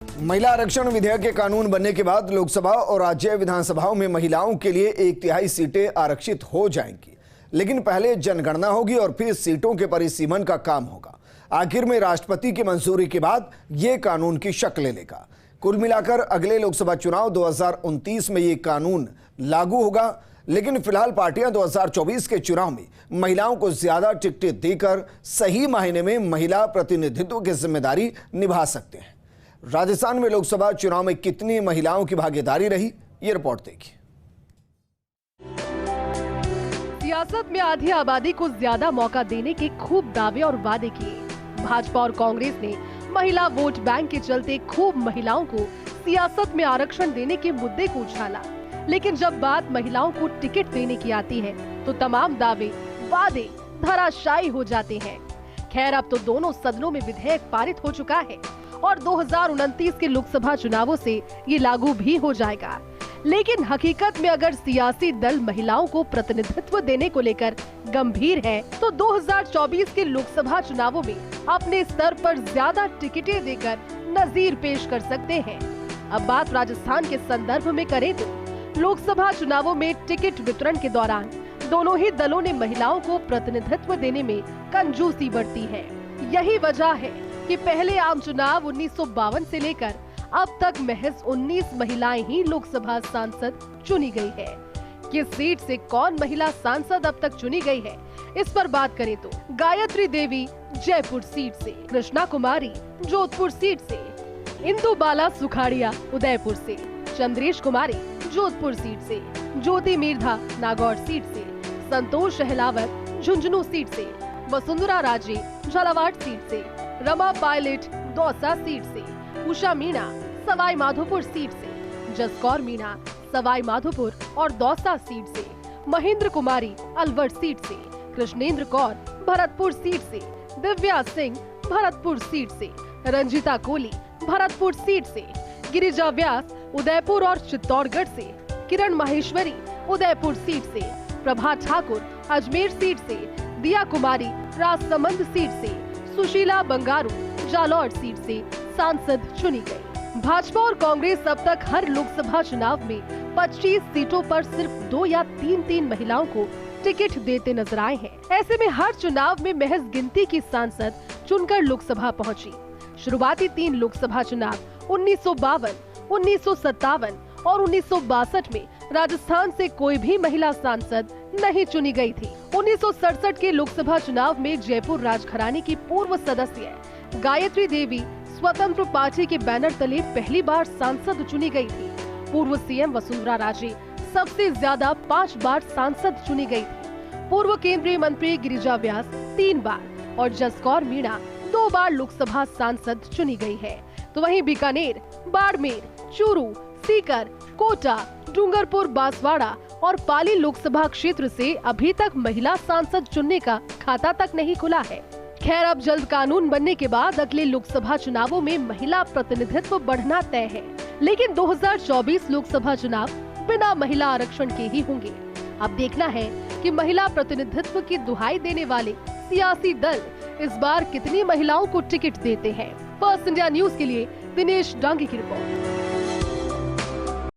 महिला आरक्षण विधेयक के कानून बनने के बाद लोकसभा और राज्य विधानसभाओं में महिलाओं के लिए 1/3 सीटें आरक्षित हो जाएंगी, लेकिन पहले जनगणना होगी और फिर सीटों के परिसीमन का काम होगा। आखिर में राष्ट्रपति की मंजूरी के बाद यह कानून की शक्ल लेगा। कुल मिलाकर अगले लोकसभा चुनाव 2029 में यह कानून लागू होगा, लेकिन फिलहाल पार्टियां 2024 के चुनाव में महिलाओं को ज्यादा टिकटें देकर सही मायने में महिला प्रतिनिधित्व की जिम्मेदारी निभा सकते हैं। राजस्थान में लोकसभा चुनाव में कितनी महिलाओं की भागीदारी रही, ये रिपोर्ट देखिए। सियासत में आधी आबादी को ज्यादा मौका देने के खूब दावे और वादे किए। भाजपा और कांग्रेस ने महिला वोट बैंक के चलते खूब महिलाओं को सियासत में आरक्षण देने के मुद्दे को उछाला, लेकिन जब बात महिलाओं को टिकट देने की आती है तो तमाम दावे वादे धराशायी हो जाते हैं। खैर, अब तो दोनों सदनों में विधेयक पारित हो चुका है और 2029 के लोकसभा चुनावों से ये लागू भी हो जाएगा। लेकिन हकीकत में अगर सियासी दल महिलाओं को प्रतिनिधित्व देने को लेकर गंभीर है तो 2024 के लोकसभा चुनावों में अपने स्तर पर ज्यादा टिकटें देकर नजीर पेश कर सकते हैं। अब बात राजस्थान के संदर्भ में करें तो लोकसभा चुनावों में टिकट वितरण के दौरान दोनों ही दलों ने महिलाओं को प्रतिनिधित्व देने में कंजूसी बरती है। यही वजह है कि पहले आम चुनाव 1952 से लेकर अब तक महज 19 महिलाएं ही लोकसभा सांसद चुनी गई है। किस सीट से कौन महिला सांसद अब तक चुनी गई है, इस पर बात करें तो गायत्री देवी जयपुर सीट से, कृष्णा कुमारी जोधपुर सीट से, इंदु बाला सुखाड़िया उदयपुर से, चंद्रेश कुमारी जोधपुर सीट से, ज्योति मिर्धा नागौर सीट से, संतोष शहलावत झुंझुनू सीट से, वसुंधरा राजे झालावाड़ सीट से, रमा पायलट दौसा सीट से, उषा मीणा सवाई माधोपुर सीट से, जसकौर मीणा सवाई माधोपुर और दौसा सीट से, महेंद्र कुमारी अलवर सीट से, कृष्णेंद्र कौर भरतपुर सीट से, दिव्या सिंह भरतपुर सीट से, रंजीता कोहली भरतपुर सीट से, गिरिजा व्यास उदयपुर और चित्तौड़गढ़ से, किरण माहेश्वरी उदयपुर सीट से, प्रभा ठाकुर अजमेर सीट से, दिया कुमारी राजसमंद सीट से, सुशीला बंगारू जालौर सीट से सांसद चुनी गई। भाजपा और कांग्रेस अब तक हर लोकसभा चुनाव में 25 सीटों पर सिर्फ 2 या 3 महिलाओं को टिकट देते नजर आए हैं। ऐसे में हर चुनाव में महज गिनती की सांसद चुनकर लोकसभा पहुंची। शुरुआती 3 लोकसभा चुनाव 1952, 1957 और 1962 में राजस्थान से कोई भी महिला सांसद नहीं चुनी गई थी। 1967 के लोकसभा चुनाव में जयपुर राजघराने की पूर्व सदस्य गायत्री देवी स्वतंत्र पार्टी के बैनर तले पहली बार सांसद चुनी गई थी। पूर्व सीएम वसुंधरा राजे सबसे ज्यादा 5 बार सांसद चुनी गई थी। पूर्व केंद्रीय मंत्री गिरिजा व्यास 3 बार और जसकौर मीणा 2 बार लोकसभा सांसद चुनी गई है। तो वहीं बीकानेर, बाड़मेर, चूरू, सीकर, कोटा, डूंगरपुर, बांसवाड़ा और पाली लोकसभा क्षेत्र से अभी तक महिला सांसद चुनने का खाता तक नहीं खुला है। खैर, अब जल्द कानून बनने के बाद अगले लोकसभा चुनावों में महिला प्रतिनिधित्व बढ़ना तय है, लेकिन 2024 लोकसभा चुनाव बिना महिला आरक्षण के ही होंगे। अब देखना है कि महिला प्रतिनिधित्व की दुहाई देने वाले सियासी दल इस बार कितनी महिलाओं को टिकट देते हैं। फर्स्ट इंडिया न्यूज के लिए दिनेश डांगी की रिपोर्ट।